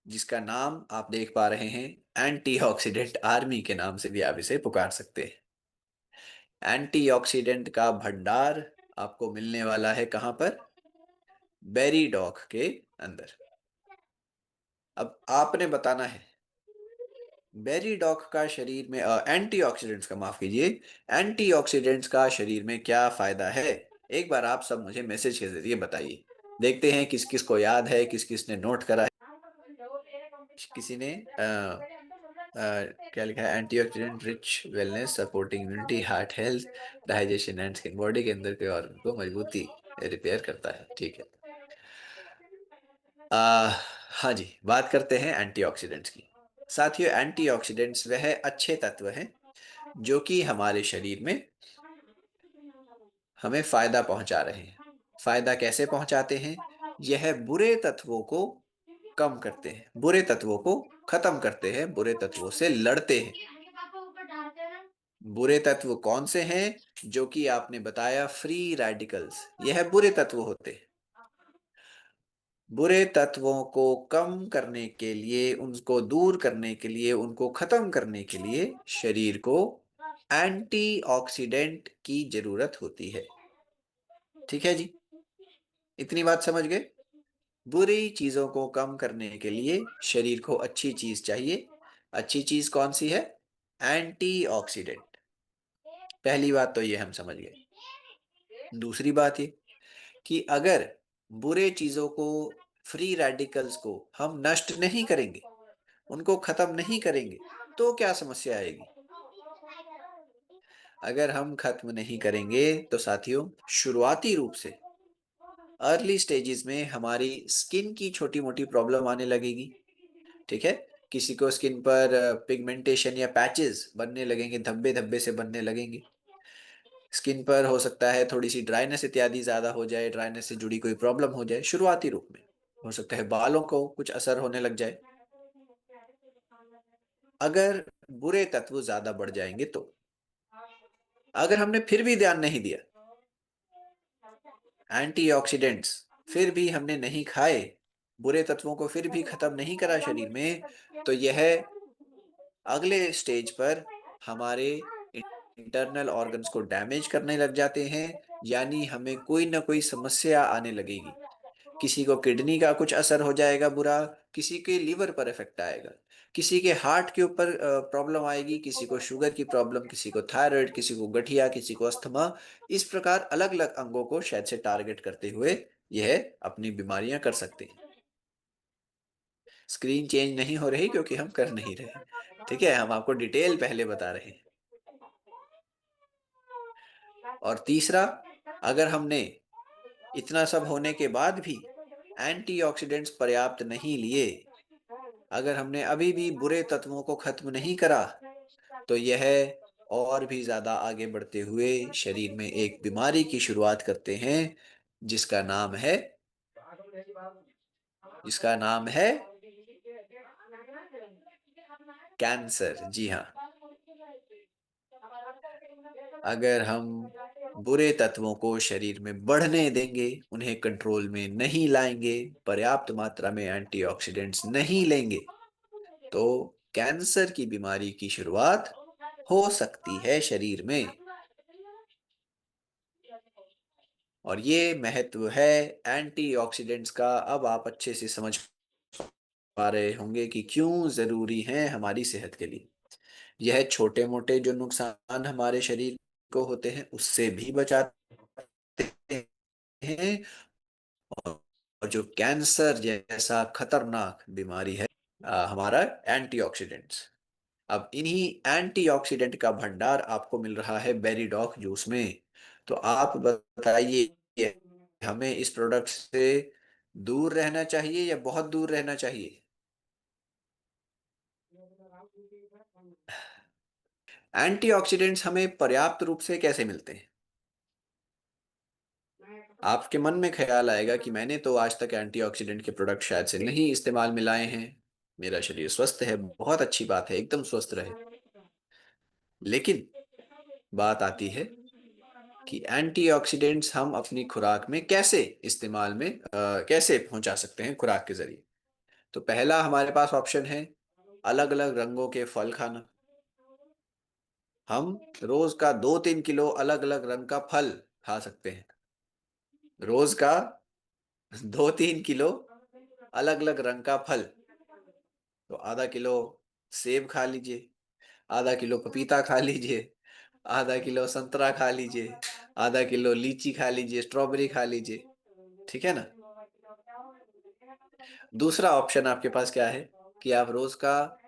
जिसका नाम आप देख पा रहे हैं, एंटीऑक्सीडेंट आर्मी के नाम से भी आप इसे पुकार सकते हैं। एंटीऑक्सीडेंट का भंडार आपको मिलने वाला है कहाँ पर? बेरी डॉग के अंदर। अब आपने बताना है, बेरी डॉग का शरीर में एंटीऑक्सीडेंट्स का, माफ कीजिए, एंटीऑक्सीडेंट्स का शरीर में क्या फायदा है? एक बार आप सब मुझे मैसेज के जरिए बताइए। देखते हैं किस किस को याद है, किस किस ने नोट करा है। किसी ने क्या लिखा है? Antioxidant rich wellness, supporting immunity, heart health, digestion and skin, body के अंदर के ऑर्गन को मजबूती, रिपेयर करता है। ठीक है। हाँ जी, बात करते हैं एंटीऑक्सीडेंट्स की। साथियों, एंटीऑक्सीडेंट्स वह अच्छे तत्व हैं जो कि हमारे शरीर में हमें फायदा पहुंचा रहे हैं। फायदा कैसे पहुंचाते हैं? यह बुरे तत्वों को कम करते हैं, बुरे तत्वों को खत्म करते हैं, बुरे तत्वों से लड़ते हैं। बुरे तत्व कौन से हैं? जो कि आपने बताया, फ्री रेडिकल्स, यह बुरे तत्व होते हैं। बुरे तत्वों को कम करने के लिए, उनको दूर करने के लिए, उनको खत्म करने के लिए शरीर को एंटीऑक्सीडेंट की जरूरत होती है। ठीक है जी, इतनी बात समझ गए? बुरी चीजों को कम करने के लिए शरीर को अच्छी चीज चाहिए। अच्छी चीज कौन सी है? एंटीऑक्सीडेंट। पहली बात तो ये हम समझ गए। दूसरी बात ये कि अगर बुरे चीजों को, फ्री रेडिकल्स को हम नष्ट नहीं करेंगे, उनको खत्म नहीं करेंगे, तो क्या समस्या आएगी? अगर हम खत्म नहीं करेंगे तो साथियों, शुरुआती रूप से अर्ली स्टेजेस में हमारी स्किन की छोटी मोटी प्रॉब्लम आने लगेगी। ठीक है। किसी को स्किन पर पिगमेंटेशन या पैचेस बनने लगेंगे, धब्बे धब्बे से बनने लगेंगे। स्किन पर हो सकता है थोड़ी सी ड्राइनेस इत्यादि ज्यादा हो जाए, ड्राइनेस से जुड़ी कोई प्रॉब्लम हो जाए शुरुआती रूप में। हो सकता है बालों को कुछ असर होने लग जाए। अगर बुरे तत्व ज्यादा बढ़ जाएंगे तो, अगर हमने फिर भी ध्यान नहीं दिया, एंटीऑक्सीडेंट्स फिर भी हमने नहीं खाए, बुरे तत्वों को फिर भी खत्म नहीं करा शरीर में, तो यह अगले स्टेज पर हमारे इंटरनल ऑर्गन्स को डैमेज करने लग जाते हैं। यानी हमें कोई ना कोई समस्या आने लगेगी। किसी को किडनी का कुछ असर हो जाएगा बुरा, किसी के लीवर पर इफेक्ट आएगा, किसी के हार्ट के ऊपर प्रॉब्लम आएगी, किसी को शुगर की प्रॉब्लम, किसी को थायराइड, किसी को गठिया, किसी को अस्थमा। इस प्रकार अलग अलग अंगों को शायद से टारगेट करते हुए यह अपनी बीमारियां कर सकते हैं। स्क्रीन चेंज नहीं हो रही क्योंकि हम कर नहीं रहे। ठीक है, हम आपको डिटेल पहले बता रहे हैं। और तीसरा, अगर हमने इतना सब होने के बाद भी एंटीऑक्सीडेंट्स पर्याप्त नहीं लिए, अगर हमने अभी भी बुरे तत्वों को खत्म नहीं करा, तो यह और भी ज्यादा आगे बढ़ते हुए शरीर में एक बीमारी की शुरुआत करते हैं, जिसका नाम है, जिसका नाम है कैंसर। जी हाँ। अगर हम बुरे तत्वों को शरीर में बढ़ने देंगे, उन्हें कंट्रोल में नहीं लाएंगे, पर्याप्त मात्रा में एंटीऑक्सीडेंट्स नहीं लेंगे, तो कैंसर की बीमारी की शुरुआत हो सकती है शरीर में। और ये महत्व है एंटीऑक्सीडेंट्स का। अब आप अच्छे से समझ पा रहे होंगे कि क्यों जरूरी है हमारी सेहत के लिए। यह छोटे मोटे जो नुकसान हमारे शरीर को होते हैं उससे भी बचाते हैं। और जो कैंसर जैसा खतरनाक बीमारी है, हमारा एंटीऑक्सीडेंट्स। अब इन्हीं एंटीऑक्सीडेंट का भंडार आपको मिल रहा है बेरी डॉग जूस में। तो आप बताइए, हमें इस प्रोडक्ट से दूर रहना चाहिए या बहुत दूर रहना चाहिए? एंटीऑक्सीडेंट्स हमें पर्याप्त रूप से कैसे मिलते हैं? आपके मन में ख्याल आएगा कि मैंने तो आज तक एंटीऑक्सीडेंट के प्रोडक्ट शायद से नहीं इस्तेमाल में लाए हैं, मेरा शरीर स्वस्थ है, बहुत अच्छी बात है, एकदम स्वस्थ रहे। लेकिन बात आती है कि एंटीऑक्सीडेंट्स हम अपनी खुराक में कैसे इस्तेमाल में कैसे पहुंचा सकते हैं खुराक के जरिए। तो पहला हमारे पास ऑप्शन है अलग अलग रंगों के फल खाना। हम रोज का 2-3 किलो अलग अलग रंग का फल खा सकते हैं। रोज का 2-3 किलो अलग अलग रंग का फल। तो आधा किलो सेब खा लीजिए, आधा किलो पपीता खा लीजिए, आधा किलो संतरा खा लीजिए, आधा किलो लीची खा लीजिए, स्ट्रॉबेरी खा लीजिए। ठीक है ना। दूसरा ऑप्शन आपके पास क्या है कि आप रोज का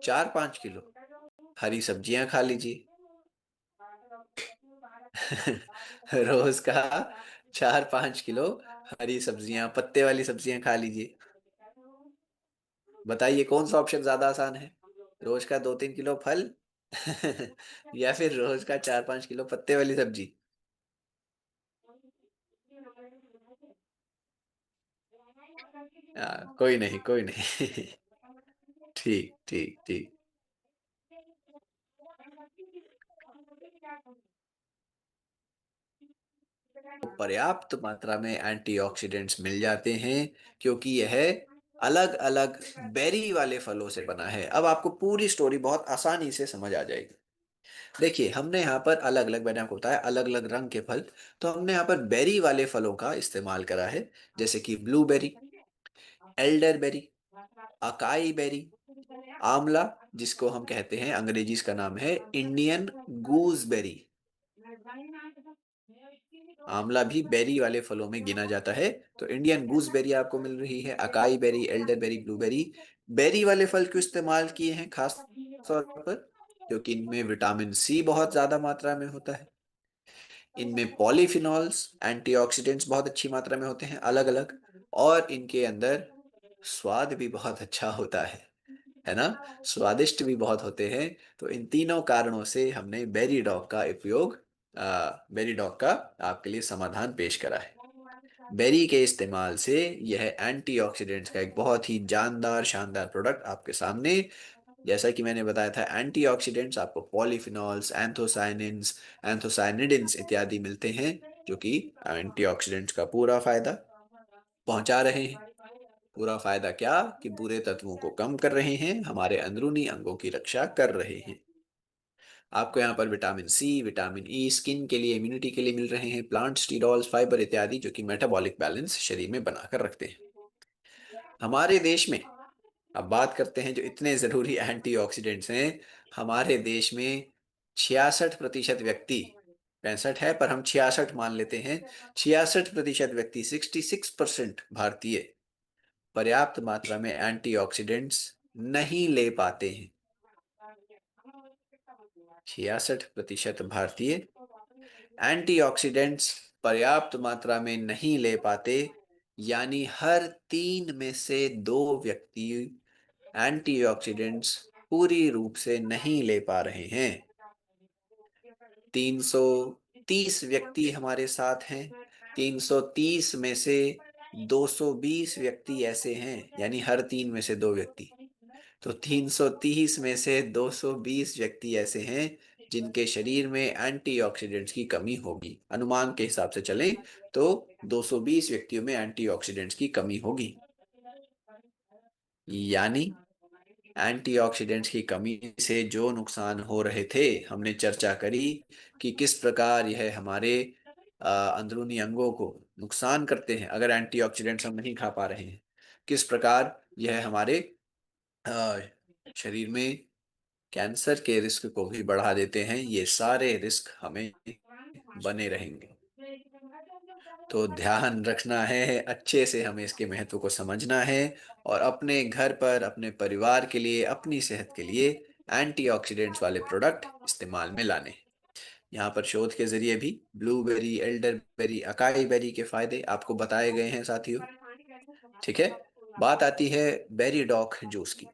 4-5 किलो हरी सब्जियां खा लीजिए। रोज का 4-5 किलो हरी सब्जियां, पत्ते वाली सब्जियां खा लीजिए। बताइए कौन सा ऑप्शन ज्यादा आसान है, रोज का 2-3 किलो फल या फिर रोज का 4-5 किलो पत्ते वाली सब्जी। कोई नहीं, कोई नहीं। ठीक ठीक ठीक। तो पर्याप्त मात्रा में एंटीऑक्सीडेंट्स मिल जाते हैं क्योंकि यह अलग अलग बेरी वाले फलों से बना है। अब आपको पूरी स्टोरी बहुत आसानी से समझ आ जाएगी। देखिए, हमने यहाँ पर अलग अलग, मैंने आपको बताया अलग अलग रंग के फल, तो हमने यहाँ पर बेरी वाले फलों का इस्तेमाल करा है। जैसे कि ब्लूबेरी, एल्डरबेरी, अकाई बेरी, आंवला, जिसको हम कहते हैं अंग्रेजी इसका नाम है इंडियन गूसबेरी। आंवला भी बेरी वाले फलों में गिना जाता है। तो इंडियन गूसबेरी आपको मिल रही है, acai berry, elderberry, blueberry. Berry वाले फल क्यों इस्तेमाल किए हैं खास तौर पर? क्योंकि इनमें विटामिन सी बहुत ज्यादा मात्रा में होता है। इनमें पॉलीफिनॉल्स, एंटीऑक्सीडेंट्स बहुत अच्छी मात्रा में होते हैं अलग अलग। और इनके अंदर स्वाद भी बहुत अच्छा होता है ना, स्वादिष्ट भी बहुत होते हैं। तो इन तीनों कारणों से हमने बेरी डॉग का उपयोग, बेरी डॉग का आपके लिए समाधान पेश करा है। बेरी के इस्तेमाल से यह एंटीऑक्सीडेंट्स का एक बहुत ही जानदार शानदार प्रोडक्ट आपके सामने। जैसा कि मैंने बताया था, एंटीऑक्सीडेंट्स आपको पॉलीफिनॉल्स, एंथोसाइनिन्स, एंथोसाइनिडिन्स इत्यादि मिलते हैं, जो कि एंटीऑक्सीडेंट्स का पूरा फायदा पहुंचा रहे हैं। पूरा फायदा क्या कि बुरे तत्वों को कम कर रहे हैं, हमारे अंदरूनी अंगों की रक्षा कर रहे हैं। आपको यहाँ पर vitamin C, vitamin E, skin के लिए, इम्यूनिटी के लिए मिल रहे हैं, प्लांट स्टीरॉल्स, फाइबर इत्यादि, जो कि मेटाबॉलिक बैलेंस शरीर में बनाकर रखते हैं। हमारे देश में अब बात करते हैं जो इतने जरूरी एंटीऑक्सीडेंट्स हैं। हमारे देश में 66% व्यक्ति, 65 है पर हम 66 मान लेते हैं, 66% व्यक्ति, 66% भारतीय पर्याप्त मात्रा में एंटीऑक्सीडेंट्स नहीं ले पाते हैं। 66% भारतीय एंटीऑक्सीडेंट्स पर्याप्त मात्रा में नहीं ले पाते, यानी हर 3 में से 2 व्यक्ति एंटीऑक्सीडेंट्स पूरी रूप से नहीं ले पा रहे हैं। 330 व्यक्ति हमारे साथ हैं। 330 में से 220 व्यक्ति ऐसे हैं, यानी हर 3 में से 2 व्यक्ति। तो 330 में से 220 व्यक्ति ऐसे हैं जिनके शरीर में एंटीऑक्सीडेंट्स की कमी होगी। अनुमान के हिसाब से चलें तो 220 व्यक्तियों में एंटीऑक्सीडेंट्स की कमी होगी। यानी एंटीऑक्सीडेंट्स की कमी से जो नुकसान हो रहे थे, हमने चर्चा करी कि किस प्रकार यह हमारे अंदरूनी अंगों को नुकसान करते हैं अगर एंटीऑक्सीडेंट्स हम नहीं खा पा रहे हैं। किस प्रकार यह हमारे अ, शरीर में कैंसर के रिस्क को भी बढ़ा देते हैं, ये सारे रिस्क हमें बने रहेंगे। तो ध्यान रखना है, अच्छे से हमें इसके महत्व को समझना है और अपने घर पर, अपने परिवार के लिए, अपनी सेहत के लिए एंटीऑक्सीडेंट्स वाले प्रोडक्ट इस्तेमाल में लाने हैं। यहाँ पर शोध के जरिए भी ब्लूबेरी, एल्डरबेरी, अकाई बेरी के फायदे आपको बताए गए हैं साथियों। ठीक है। बात आती है बेरी डॉक जूस की।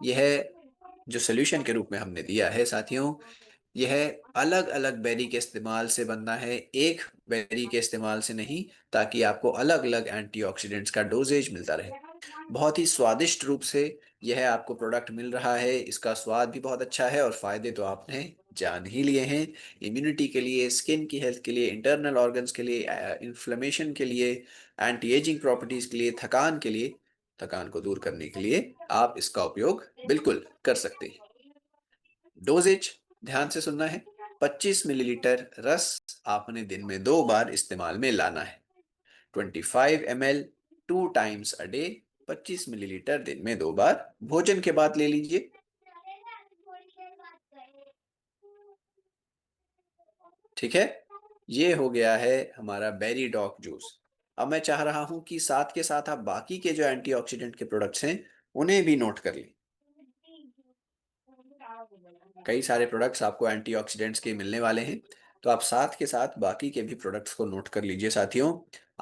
यह जो सोल्यूशन के रूप में हमने दिया है साथियों, यह अलग अलग बेरी के इस्तेमाल से बनना है, एक बेरी के इस्तेमाल से नहीं, ताकि आपको अलग अलग एंटीऑक्सीडेंट्स का डोजेज मिलता रहे। बहुत ही स्वादिष्ट रूप से यह आपको प्रोडक्ट मिल रहा है। इसका स्वाद भी बहुत अच्छा है और फायदे तो आपने जान ही लिए हैं। इम्यूनिटी के लिए, स्किन की हेल्थ के लिए, इंटरनल ऑर्गन्स के लिए, इन्फ्लेमेशन के लिए, एंटी एजिंग प्रॉपर्टीज के लिए, थकान के लिए, थकान को दूर करने के लिए आप इसका उपयोग बिल्कुल कर सकते हैं। डोजेज ध्यान से सुनना है। 25 मिलीलीटर रस आपने दिन में 2 बार इस्तेमाल में लाना है। 25 ml 2 times a day। 25 millilitre दिन में 2 बार भोजन के बाद ले लीजिए। ठीक है, ये हो गया है हमारा बेरी डॉक जूस। अब मैं चाह रहा हूं कि साथ के साथ आप बाकी के जो एंटीऑक्सीडेंट के प्रोडक्ट्स हैं उन्हें भी नोट कर लें। कई सारे प्रोडक्ट्स आपको एंटीऑक्सीडेंट्स के मिलने वाले हैं, तो आप साथ के साथ बाकी के भी प्रोडक्ट्स को नोट कर लीजिए साथियों।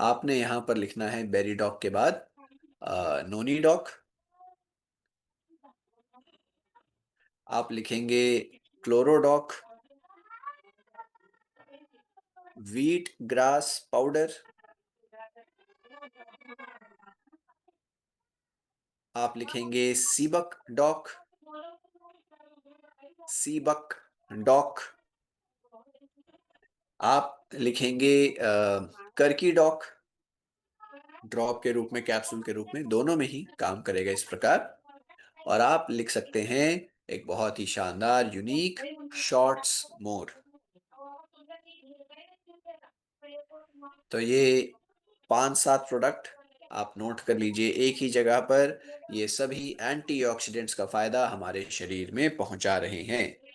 आपने यहाँ पर लिखना है बेरी डॉक के बाद नोनी डॉक। आप लिखेंगे क्लोरोडॉक, व्हीट ग्रास पाउडर। आप लिखेंगे सीबक डॉक, सीबक डॉक। आप लिखेंगे कर्की डॉक, ड्रॉप के रूप में, कैप्सूल के रूप में, दोनों में ही काम करेगा इस प्रकार। और आप लिख सकते हैं एक बहुत ही शानदार यूनिक शॉर्ट्स मोर। तो ये 5-7 प्रोडक्ट आप नोट कर लीजिए एक ही जगह पर। ये सभी एंटीऑक्सीडेंट्स का फायदा हमारे शरीर में पहुंचा रहे हैं।